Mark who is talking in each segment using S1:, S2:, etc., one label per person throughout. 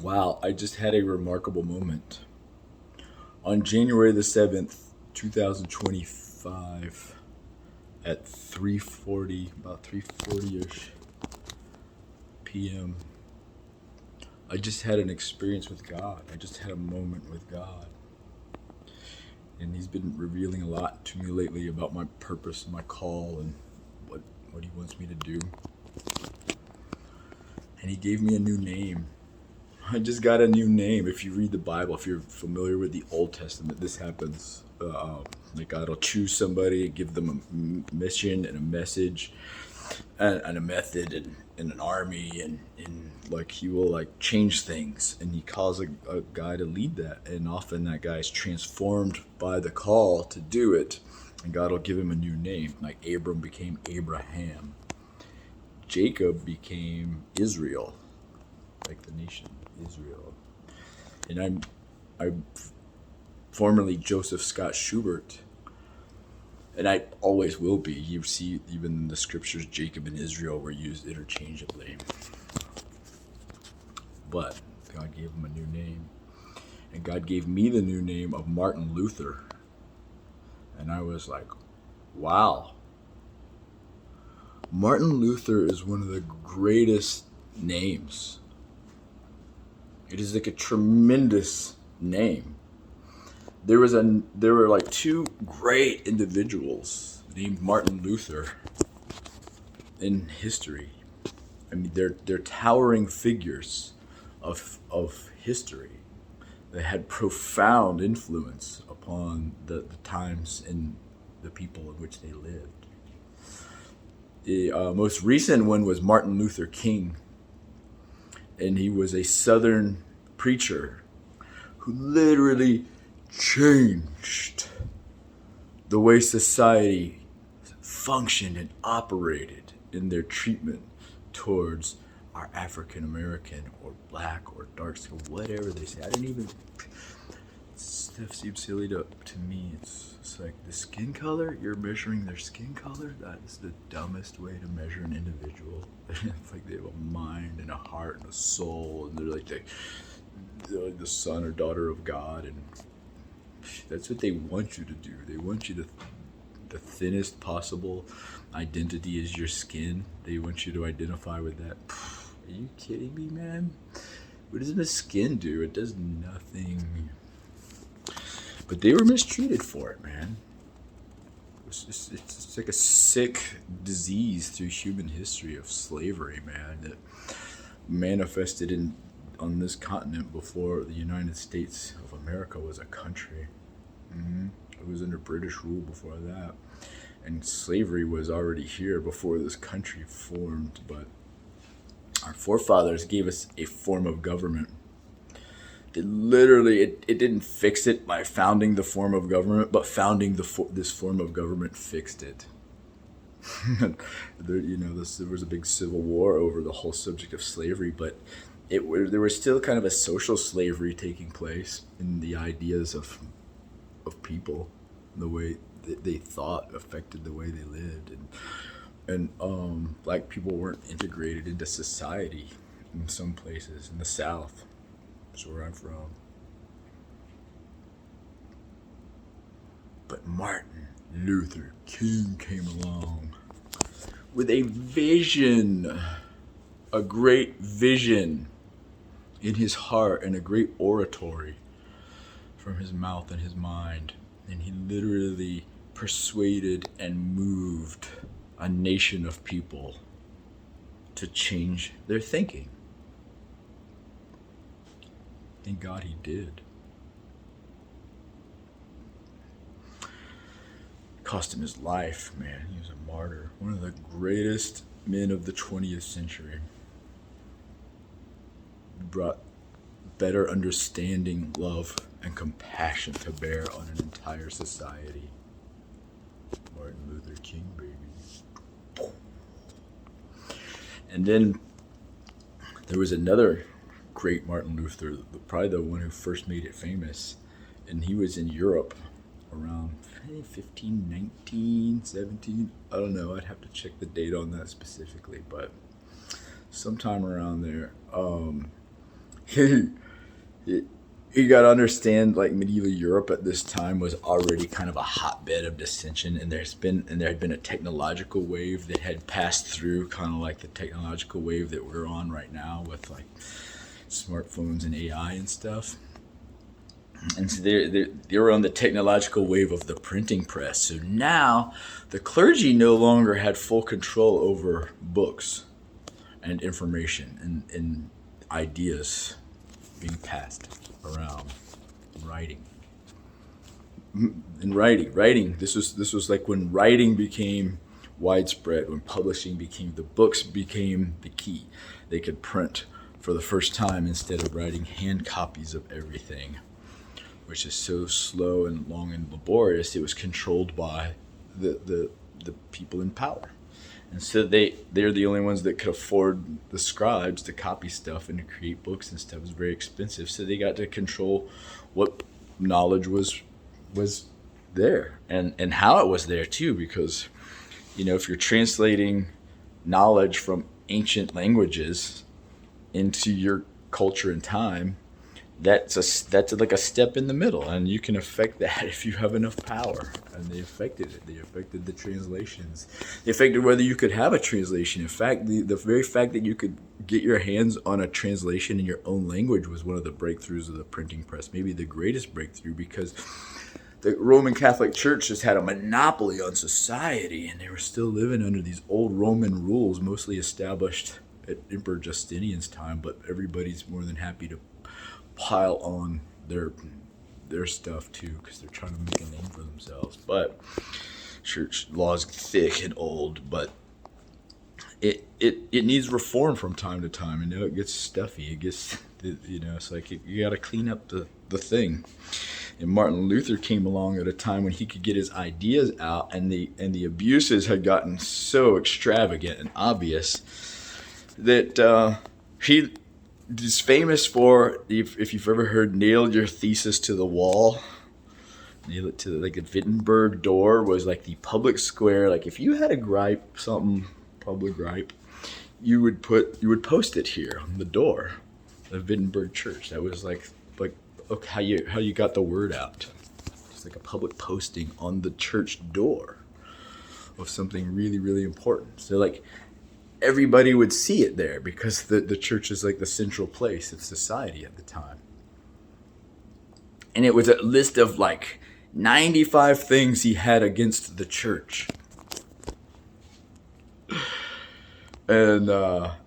S1: Wow, I just had a remarkable moment. On January the 7th, 2025, at 3:40, about 3:40ish p.m., I just had an experience with God. I just had a moment with God. And he's been revealing a lot to me lately about my purpose, my call, and what what he wants me to do. And he gave me a new name. I just got a new name. If you read the Bible, if you're familiar with the Old Testament, this happens. Like God will choose somebody, give them a mission and a message, and a method, and an army, and like he will like change things, and he calls a guy to lead that, and often that guy is transformed by the call to do it, and God will give him a new name. Like Abram became Abraham, Jacob became Israel, like the nation Israel. And I'm formerly Joseph Scott Schubert, and I always will be. You see, even in the scriptures, Jacob and Israel were used interchangeably. But God gave him a new name. And God gave me the new name of Martin Luther. And I was like, wow. Martin Luther is one of the greatest names. It is like a tremendous name. There were like two great individuals named Martin Luther in history. I mean, they're towering figures of history. They had profound influence upon the times and the people in which they lived. The most recent one was Martin Luther King, and he was a Southern preacher who literally changed the way society functioned and operated in their treatment towards our African American or black or dark skin, whatever they say. I didn't even. Stuff seems silly to me. It's like the skin color. You're measuring their skin color. That is the dumbest way to measure an individual. It's like they have a mind and a heart and a soul, and they're like the son or daughter of God, and that's what they want you to do. They want you to the thinnest possible identity is your skin. They want you to identify with that. Are you kidding me, man? What does the skin do? It does nothing. But they were mistreated for it, man. It's like a sick disease through human history of slavery, man, that manifested in on this continent before the United States of America was a country. It was under British rule before that. And slavery was already here before this country formed, but our forefathers gave us a form of government. It didn't fix it by founding the form of government, but founding this form of government fixed it. There was a big civil war over the whole subject of slavery, but there was still kind of a social slavery taking place in the ideas of people, the way they thought affected the way they lived, and black people weren't integrated into society in some places in the South. That's where I'm from. But Martin Luther King came along with a vision, a great vision in his heart, and a great oratory from his mouth and his mind. And he literally persuaded and moved a nation of people to change their thinking. Thank God he did. Cost him his life, man. He was a martyr. One of the greatest men of the 20th century. He brought better understanding, love, and compassion to bear on an entire society. Martin Luther King, baby. And then there was another great Martin Luther, probably the one who first made it famous, and he was in Europe around 1519, 17. I don't know. I'd have to check the date on that specifically, but sometime around there. you, you got to understand, like, medieval Europe at this time was already kind of a hotbed of dissension, and there had been a technological wave that had passed through, kind of like the technological wave that we're on right now with like smartphones and AI and stuff. And so they were on the technological wave of the printing press. So now the clergy no longer had full control over books and information and ideas being passed around in writing. Writing. This was like when writing became widespread, when publishing became, the books became the key. They could print for the first time instead of writing hand copies of everything, which is so slow and long and laborious. It was controlled by the people in power. And so they're the only ones that could afford the scribes to copy stuff and to create books and stuff. It was very expensive. So they got to control what knowledge was there and how it was there too, because, you know, if you're translating knowledge from ancient languages into your culture and time, that's like a step in the middle, and you can affect that if you have enough power. And they affected it. They affected the translations. They affected whether you could have a translation. In fact, the very fact that you could get your hands on a translation in your own language was one of the breakthroughs of the printing press, maybe the greatest breakthrough, because the Roman Catholic Church just had a monopoly on society, and they were still living under these old Roman rules, mostly established at Emperor Justinian's time, but everybody's more than happy to pile on their stuff too, because they're trying to make a name for themselves. But church law is thick and old, but it needs reform from time to time. And it gets stuffy. It gets, it's like you got to clean up the thing. And Martin Luther came along at a time when he could get his ideas out, and the abuses had gotten so extravagant and obvious that he is famous for, if you've ever heard, nail your thesis to the wall. Nail it to, like, the Wittenberg door was like the public square. Like, if you had a gripe, something public gripe, you would post it here on the door of Wittenberg Church. That was like okay, how you got the word out. It's like a public posting on the church door of something really, really important. So, like, everybody would see it there because the church is like the central place of society at the time. And it was a list of like 95 things he had against the church. And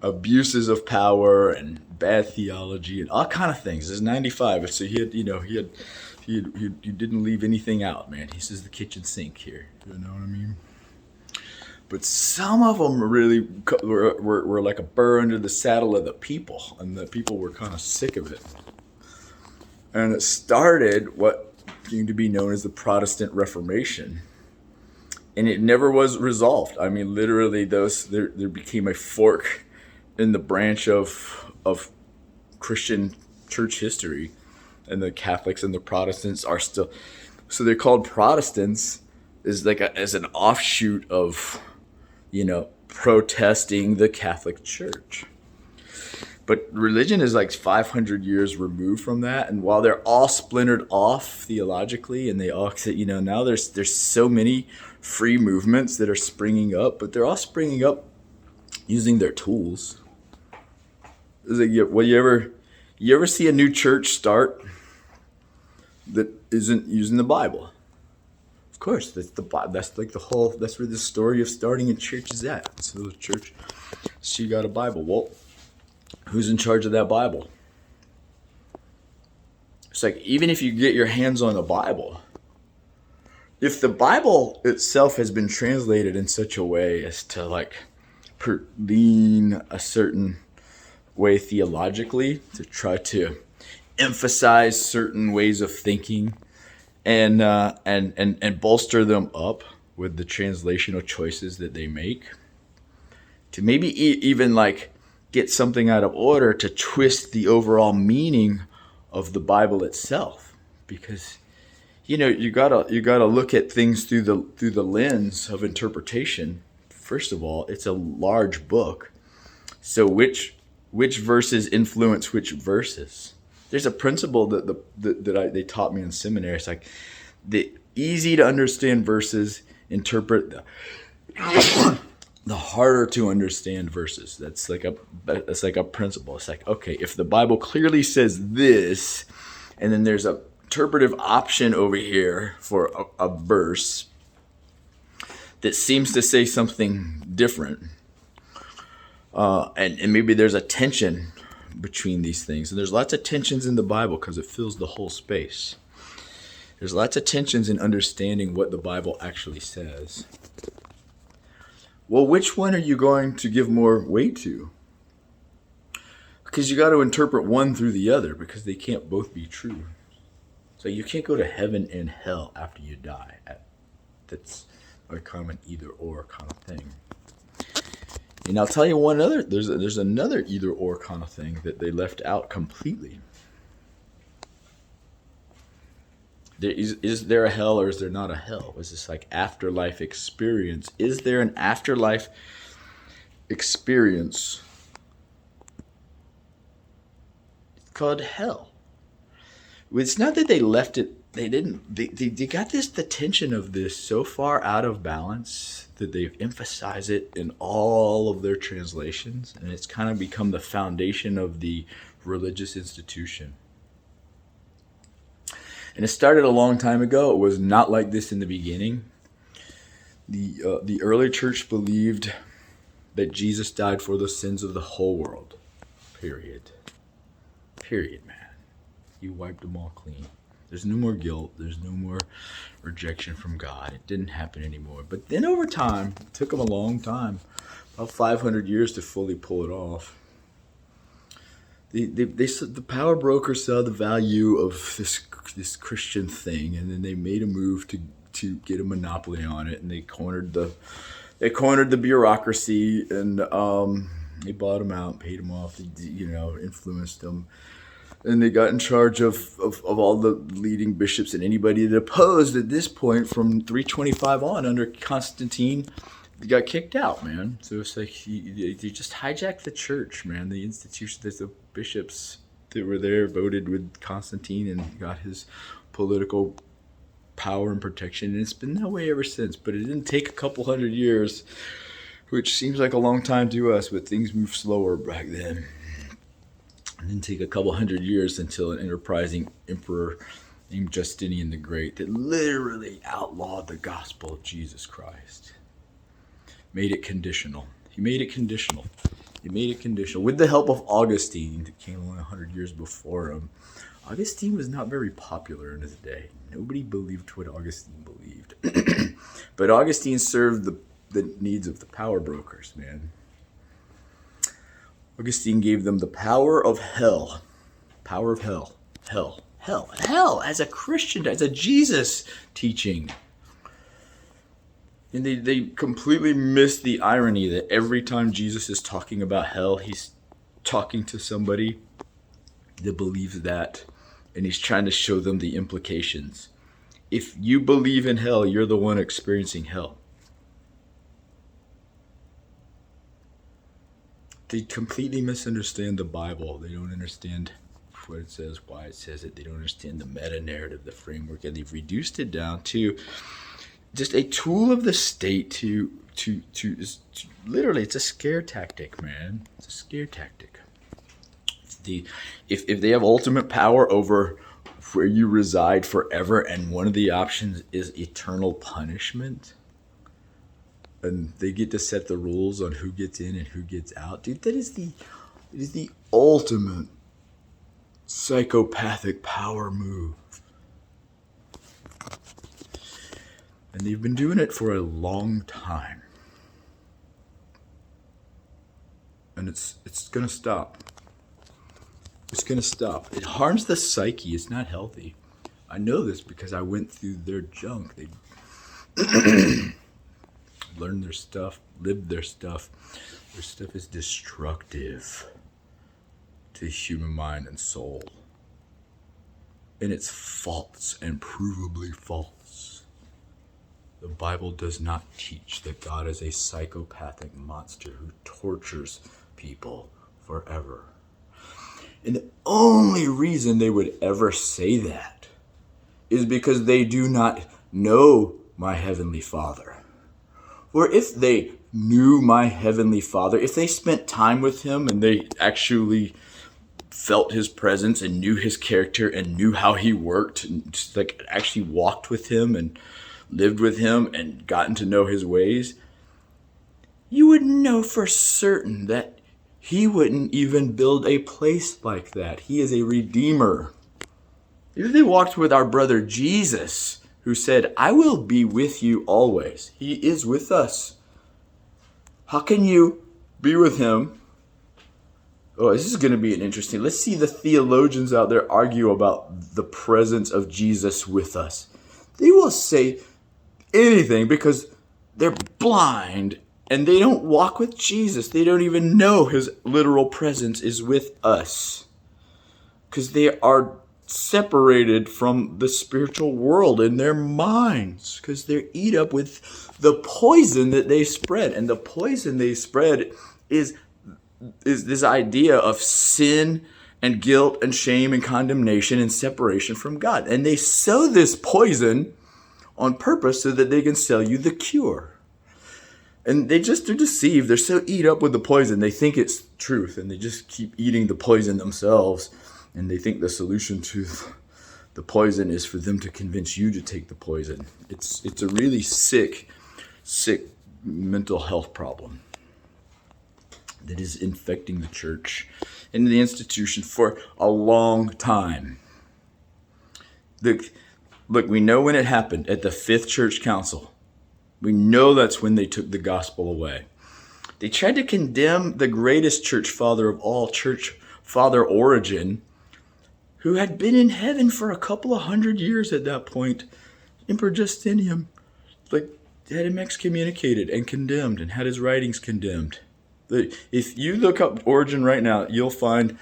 S1: abuses of power and bad theology and all kind of things. There's 95. So he didn't leave anything out, man. He says the kitchen sink here. You know what I mean? But some of them really were like a burr under the saddle of the people, and the people were kind of sick of it. And it started what came to be known as the Protestant Reformation. And it never was resolved. I mean, literally, there became a fork in the branch of Christian church history, and the Catholics and the Protestants are still. So they're called Protestants as an offshoot of, protesting the Catholic Church. But religion is like 500 years removed from that, and while they're all splintered off theologically, and they all, now there's so many free movements that are springing up, but they're all springing up using their tools. Is it, you ever see a new church start that isn't using the Bible? Of course, that's like that's where the story of starting a church is at. So the church, she got a Bible. Well, who's in charge of that Bible? It's like, even if you get your hands on the Bible, if the Bible itself has been translated in such a way as to like lean a certain way theologically, to try to emphasize certain ways of thinking, and bolster them up with the translational choices that they make, to maybe even like get something out of order to twist the overall meaning of the Bible itself, because you gotta look at things through the lens of interpretation. First of all, it's a large book, so which which verses influence which verses. There's a principle that they taught me in seminary. It's like the easy to understand verses interpret the harder to understand verses. That's like a principle. It's like, okay, if the Bible clearly says this, and then there's a interpretive option over here for a verse that seems to say something different, and maybe there's a tension between these things. And there's lots of tensions in the Bible because it fills the whole space. There's lots of tensions in understanding what the Bible actually says. Well, which one are you going to give more weight to? Because you got to interpret one through the other, because they can't both be true. So you can't go to heaven and hell after you die. That's a common either or kind of thing. And I'll tell you one other, there's another either or kind of thing that they left out completely. Is there a hell or is there not a hell? Is this like afterlife experience? Is there an afterlife experience called hell? It's not that they left it, they got the tension of this so far out of balance that they've emphasized it in all of their translations, and it's kind of become the foundation of the religious institution. And it started a long time ago. It was not like this in the beginning. The early church believed that Jesus died for the sins of the whole world. Period. Period, man. He wiped them all clean. There's no more guilt. There's no more rejection from God. It didn't happen anymore. But then over time, it took them a long time, about 500 years to fully pull it off. The power brokers saw the value of this Christian thing, and then they made a move to get a monopoly on it, and they cornered the bureaucracy, and they bought them out, paid them off, influenced them, and they got in charge of all the leading bishops and anybody that opposed at this point from 325 on under Constantine. They got kicked out, man. So it's like they just hijacked the church, man. The institution, the bishops that were there voted with Constantine and got his political power and protection. And it's been that way ever since. But it didn't take a couple hundred years, which seems like a long time to us, but things moved slower back then. It didn't take a couple hundred years until an enterprising emperor named Justinian the Great that literally outlawed the gospel of Jesus Christ. Made it conditional. He made it conditional. With the help of Augustine, that came along 100 years before him. Augustine was not very popular in his day. Nobody believed what Augustine believed. But Augustine served the needs of the power brokers, man. Augustine gave them the power of hell. Power of hell. Hell as a Christian, as a Jesus teaching. And they completely miss the irony that every time Jesus is talking about hell, he's talking to somebody that believes that, and he's trying to show them the implications. If you believe in hell, you're the one experiencing hell. They completely misunderstand the Bible. They don't understand what it says, why it says it. They don't understand the meta-narrative, the framework, and they've reduced it down to just a tool of the state to literally, it's a scare tactic, man. It's a scare tactic. If they have ultimate power over where you reside forever, and one of the options is eternal punishment, and they get to set the rules on who gets in and who gets out, dude, it is the ultimate psychopathic power move. And they've been doing it for a long time. And it's going to stop. It's going to stop. It harms the psyche. It's not healthy. I know this because I went through their junk. They learned their stuff, lived their stuff. Their stuff is destructive to human mind and soul. And it's false and provably false. The Bible does not teach that God is a psychopathic monster who tortures people forever. And the only reason they would ever say that is because they do not know my heavenly Father. For if they knew my heavenly Father, if they spent time with him and they actually felt his presence and knew his character and knew how he worked and just like actually walked with him and lived with him and gotten to know his ways, you would know for certain that he wouldn't even build a place like that. He is a redeemer. If they walked with our brother Jesus, who said, I will be with you always. He is with us. How can you be with him? Oh, this is going to be an interesting. Let's see the theologians out there argue about the presence of Jesus with us. They will say anything because they're blind and they don't walk with Jesus. They don't even know his literal presence is with us because they are separated from the spiritual world in their minds because they're eat up with the poison that they spread. And the poison they spread is this idea of sin and guilt and shame and condemnation and separation from God. And they sow this poison on purpose so that they can sell you the cure. And they're deceived. They're so eat up with the poison. They think it's truth and they just keep eating the poison themselves. And they think the solution to the poison is for them to convince you to take the poison. It's a really sick mental health problem that is infecting the church and the institution for a long time. Look, we know when it happened at the Fifth Church Council. We know that's when they took the gospel away. They tried to condemn the greatest church father of all, Church Father Origen, who had been in heaven for a couple of 100 years at that point. Emperor Justinian, had him excommunicated and condemned and had his writings condemned. If you look up Origen right now, you'll find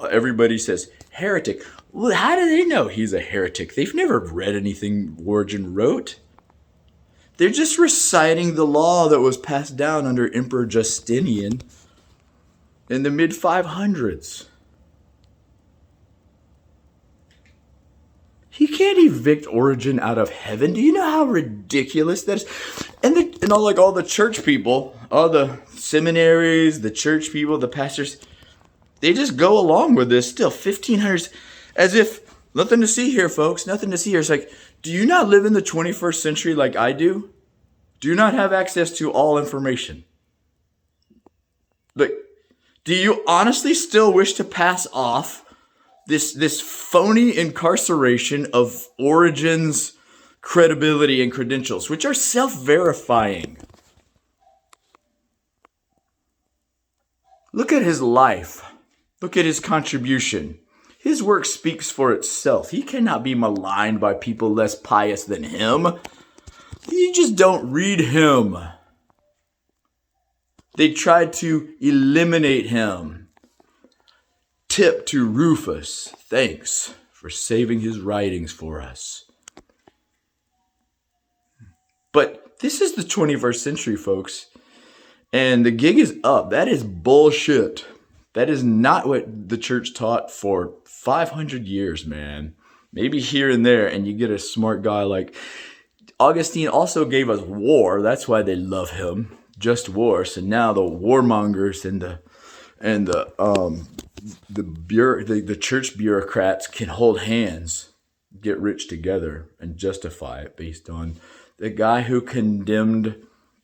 S1: everybody says heretic. Well, how do they know he's a heretic? They've never read anything Origen wrote. They're just reciting the law that was passed down under Emperor Justinian in the mid-500s. He can't evict Origen out of heaven. Do you know how ridiculous that is? And all the church people, all the seminaries, the church people, the pastors, they just go along with this still. 1500s, as if nothing to see here, folks. Nothing to see here. It's like, do you not live in the 21st century like I do? Do you not have access to all information? Do you honestly still wish to pass off this phony incarceration of Origen's credibility and credentials, which are self-verifying? Look at his life. Look at his contribution. His work speaks for itself. He cannot be maligned by people less pious than him. You just don't read him. They tried to eliminate him. Tip to Rufus, thanks for saving his writings for us. But this is the 21st century, folks. And the gig is up. That is bullshit. That is not what the church taught for 500 years, man. Maybe here and there, and you get a smart guy like Augustine also gave us war. That's why they love him. Just war. So now the warmongers and the church bureaucrats can hold hands, get rich together, and justify it based on the guy who condemned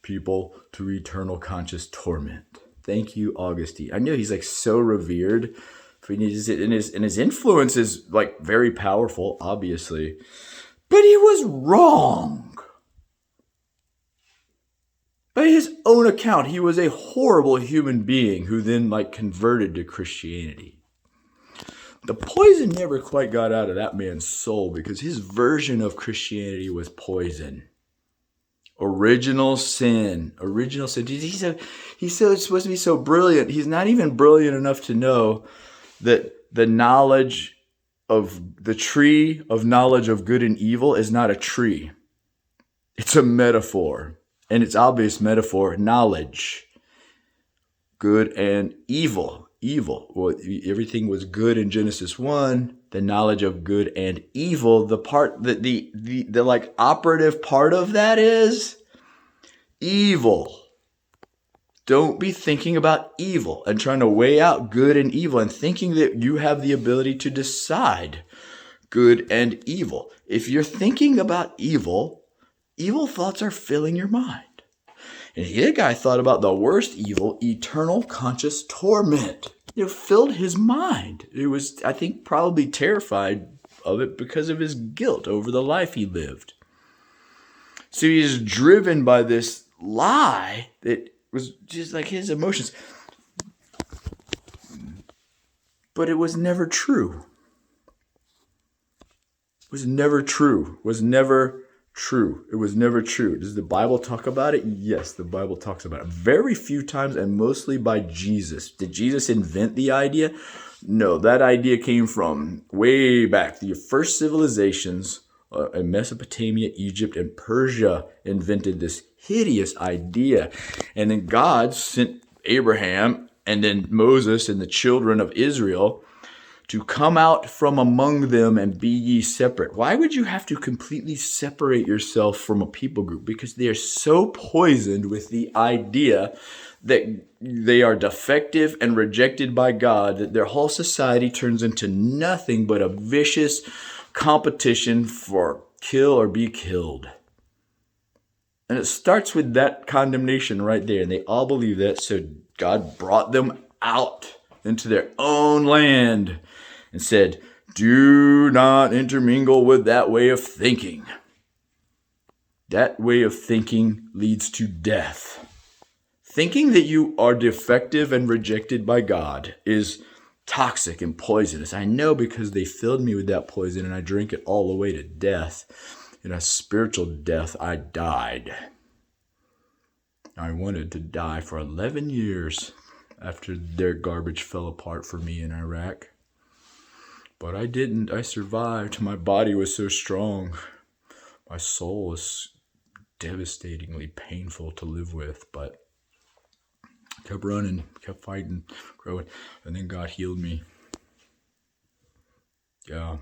S1: people to eternal conscious torment. Thank you, Augustine. I know he's so revered, and his influence is very powerful, obviously, but he was wrong. By his own account, he was a horrible human being who then converted to Christianity. The poison never quite got out of that man's soul because his version of Christianity was poison. Original sin. He's supposed to be so brilliant. He's not even brilliant enough to know that the knowledge of the tree of knowledge of good and evil is not a tree. It's a metaphor. And its obvious metaphor, knowledge, good and evil. evil. Well, everything was good in Genesis 1, the knowledge of good and evil. The part that the like operative part of that is evil. Don't be thinking about evil and trying to weigh out good and evil and thinking that you have the ability to decide good and evil. If you're thinking about evil, evil thoughts are filling your mind. And the guy thought about the worst evil, eternal conscious torment. It filled his mind. It was, I think, probably terrified of it because of his guilt over the life he lived. So he is driven by this lie that was just like his emotions. But it was never true. It was never true. It was never true. It was never true. Does the Bible talk about it? Yes, the Bible talks about it. Very few times and mostly by Jesus. Did Jesus invent the idea? No, that idea came from way back. The first civilizations in Mesopotamia, Egypt, and Persia invented this hideous idea. And then God sent Abraham and then Moses and the children of Israel to come out from among them and be ye separate. Why would you have to completely separate yourself from a people group? Because they are so poisoned with the idea that they are defective and rejected by God that their whole society turns into nothing but a vicious competition for kill or be killed. And it starts with that condemnation right there. And they all believe that. So God brought them out into their own land and said, do not intermingle with that way of thinking. That way of thinking leads to death. Thinking that you are defective and rejected by God is toxic and poisonous. I know because they filled me with that poison and I drank it all the way to death. In a spiritual death, I died. I wanted to die for 11 years after their garbage fell apart for me in Iraq. But I didn't. I survived. My body was so strong. My soul was devastatingly painful to live with. But I kept running, kept fighting, growing. And then God healed me. Yeah.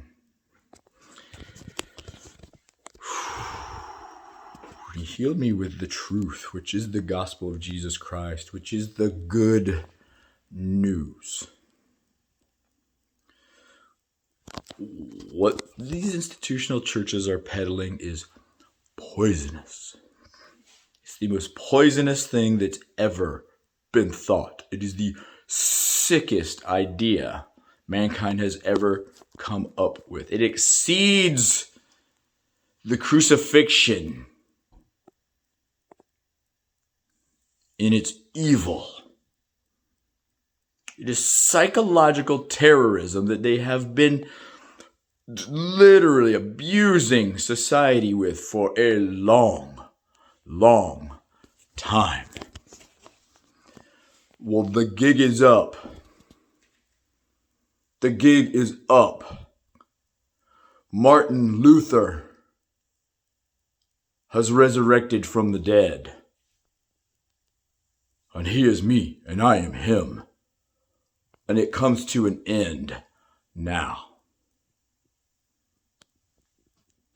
S1: He healed me with the truth, which is the gospel of Jesus Christ, which is the good news. What these institutional churches are peddling is poisonous. It's the most poisonous thing that's ever been thought. It is the sickest idea mankind has ever come up with. It exceeds the crucifixion in its evil. It is psychological terrorism that they have been literally abusing society with for a long, long time. Well, the gig is up. The gig is up. Martin Luther has resurrected from the dead. And he is me, and I am him. And it comes to an end now.